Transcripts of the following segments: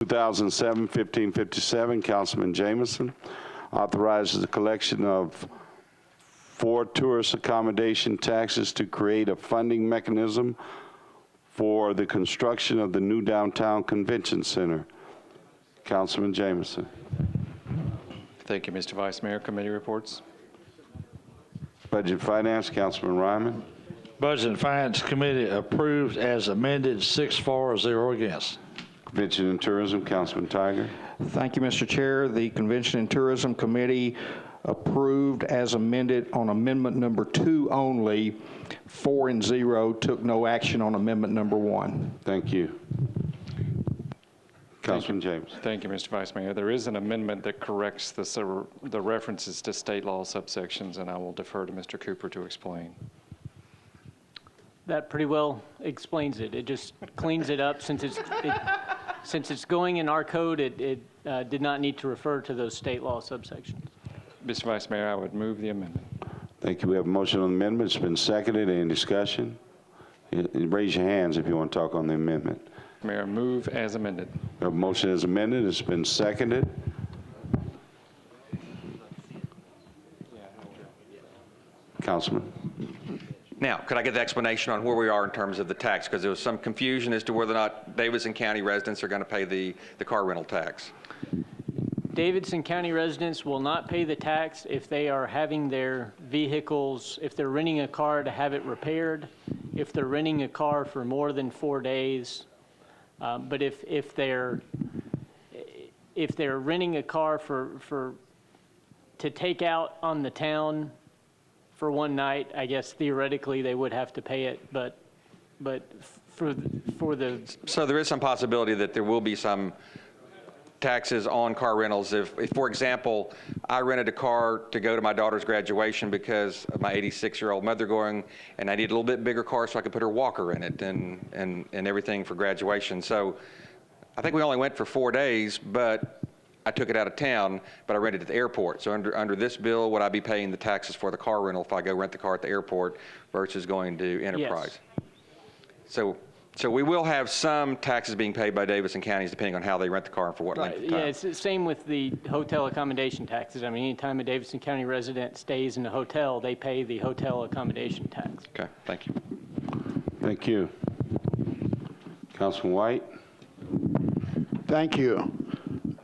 BL2007-1557, Councilman Jameson, authorizes the collection of 4 tourist accommodation taxes to create a funding mechanism for the construction of the new downtown convention center. Councilman Jameson. Thank you, Mr. Vice Mayor. Committee reports. Budget and Finance, Councilman Ryman. Budget and Finance Committee approved as amended, 6 for, 0 against. Convention and Tourism, Councilman Tiger. Thank you, Mr. Chair. The Convention and Tourism Committee approved as amended on amendment number 2 only, 4 and 0, took no action on amendment number 1. Thank you. Councilman James. Thank you, Mr. Vice Mayor. There is an amendment that corrects the references to state law subsections, and I will defer to Mr. Cooper to explain. That pretty well explains it. It just cleans it up. Since it's going in our code, it did not need to refer to those state law subsections. Mr. Vice Mayor, I would move the amendment. Thank you. We have a motion on the amendment. It's been seconded. Any discussion? Raise your hands if you want to talk on the amendment. Mayor, move as amended. We have a motion as amended. It's been seconded. Councilman. Now, could I get the explanation on where we are in terms of the tax? Because there was some confusion as to whether or not Davidson County residents are going to pay the car rental tax. Davidson County residents will not pay the tax if they are having their vehicles, if they're renting a car to have it repaired, if they're renting a car for more than 4 days. But if they're renting a car to take out on the town for one night, I guess theoretically they would have to pay it, but for the... So there is some possibility that there will be some taxes on car rentals. If, for example, I rented a car to go to my daughter's graduation because of my 86-year-old mother going, and I need a little bit bigger car so I could put her walker in it and everything for graduation. So I think we only went for 4 days, but I took it out of town, but I rented it at the airport. So under this bill, would I be paying the taxes for the car rental if I go rent the car at the airport versus going to Enterprise? Yes. So we will have some taxes being paid by Davidson counties depending on how they rent the car and for what length of time. Yeah, it's the same with the hotel accommodation taxes. I mean, anytime a Davidson County resident stays in a hotel, they pay the hotel accommodation tax. Okay, thank you. Thank you. Councilman White. Thank you.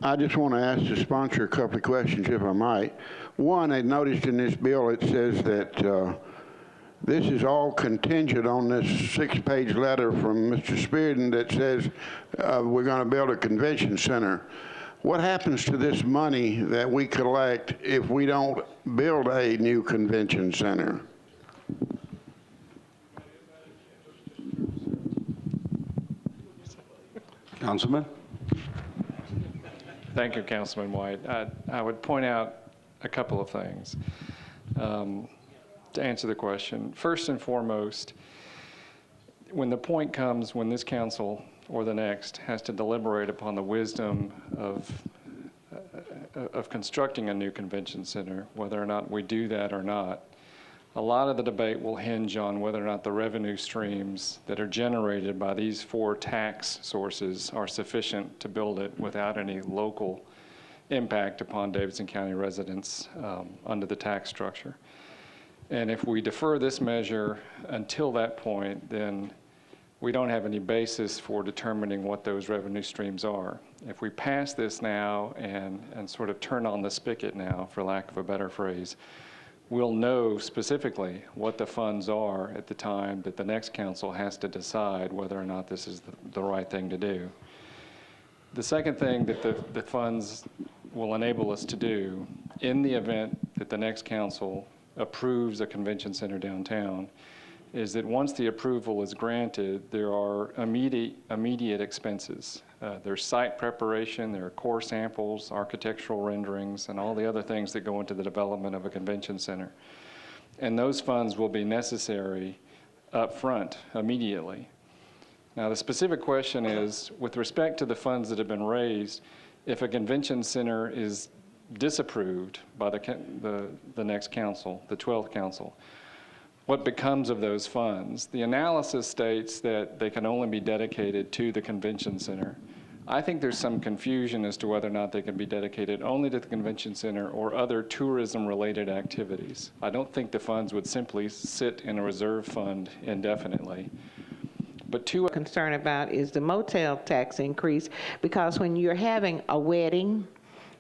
I just want to ask the sponsor a couple of questions, if I might. One, I noticed in this bill it says that this is all contingent on this 6-page letter from Mr. Spearden that says we're going to build a convention center. What happens to this money that we collect if we don't build a new convention center? Councilman. Thank you, Councilman White. I would point out a couple of things to answer the question. First and foremost, when the point comes when this council or the next has to deliberate upon the wisdom of constructing a new convention center, whether or not we do that or not, a lot of the debate will hinge on whether or not the revenue streams that are generated by these 4 tax sources are sufficient to build it without any local impact upon Davidson County residents under the tax structure. And if we defer this measure until that point, then we don't have any basis for determining what those revenue streams are. If we pass this now and sort of turn on the spigot now, for lack of a better phrase, we'll know specifically what the funds are at the time that the next council has to decide whether or not this is the right thing to do. The second thing that the funds will enable us to do in the event that the next council approves a convention center downtown is that once the approval is granted, there are immediate expenses. There's site preparation, there are core samples, architectural renderings, and all the other things that go into the development of a convention center. And those funds will be necessary up front immediately. Now, the specific question is, with respect to the funds that have been raised, if a convention center is disapproved by the next council, the 12th council, what becomes of those funds? The analysis states that they can only be dedicated to the convention center. I think there's some confusion as to whether or not they can be dedicated only to the convention center or other tourism-related activities. I don't think the funds would simply sit in a reserve fund indefinitely. But two concerned about is the motel tax increase, because when you're having a wedding,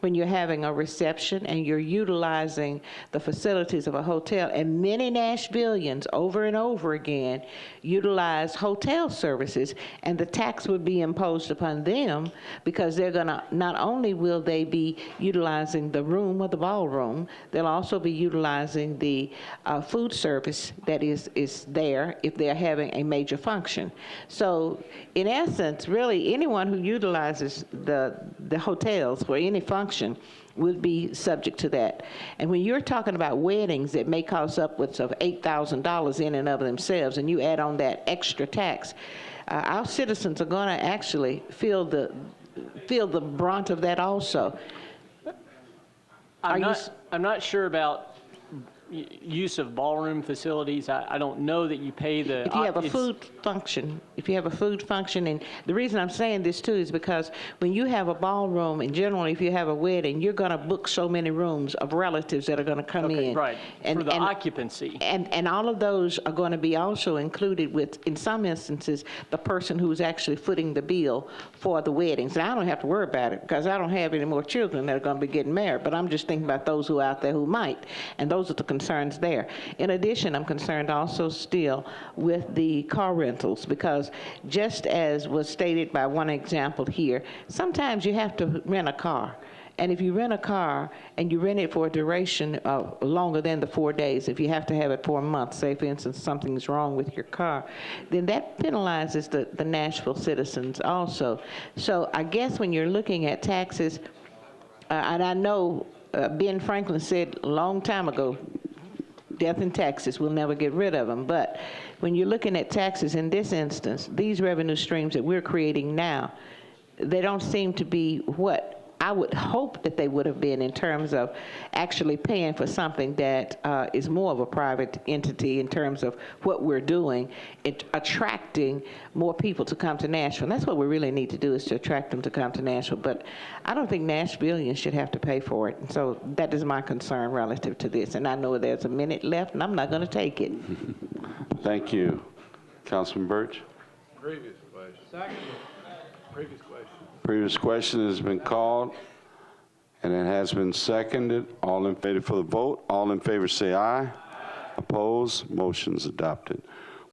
when you're having a reception and you're utilizing the facilities of a hotel, and many Nashvillians over and over again utilize hotel services, and the tax would be imposed upon them because they're going to, not only will they be utilizing the room or the ballroom, they'll also be utilizing the food service that is there if they're having a major function. So in essence, really anyone who utilizes the hotels for any function would be subject to that. And when you're talking about weddings that may cost upwards of $8,000 in and of themselves, and you add on that extra tax, our citizens are going to actually feel the brunt of that also. I'm not sure about use of ballroom facilities. I don't know that you pay the. If you have a food function, and the reason I'm saying this too is because when you have a ballroom, and generally if you have a wedding, you're going to book so many rooms of relatives that are going to come in. Right, for the occupancy. And all of those are going to be also included with, in some instances, the person who's actually footing the bill for the weddings. And I don't have to worry about it because I don't have any more children that are going to be getting married, but I'm just thinking about those who are out there who might, and those are the concerns there. In addition, I'm concerned also still with the car rentals, because just as was stated by one example here, sometimes you have to rent a car. And if you rent a car and you rent it for a duration of longer than the 4 days, if you have to have it for a month, say for instance something's wrong with your car, then that penalizes the Nashville citizens also. So I guess when you're looking at taxes, and I know Ben Franklin said a long time ago, death and taxes, we'll never get rid of them. But when you're looking at taxes in this instance, these revenue streams that we're creating now, they don't seem to be what I would hope that they would have been in terms of actually paying for something that is more of a private entity in terms of what we're doing, attracting more people to come to Nashville. And that's what we really need to do, is to attract them to come to Nashville. But I don't think Nashvillians should have to pay for it. And so that is my concern relative to this. And I know there's a minute left, and I'm not going to take it. Thank you. Councilman Birch? Previous question. Second. Previous question. Previous question has been called, and it has been seconded. All in favor for the vote. All in favor say aye. Opposed? Motion's adopted.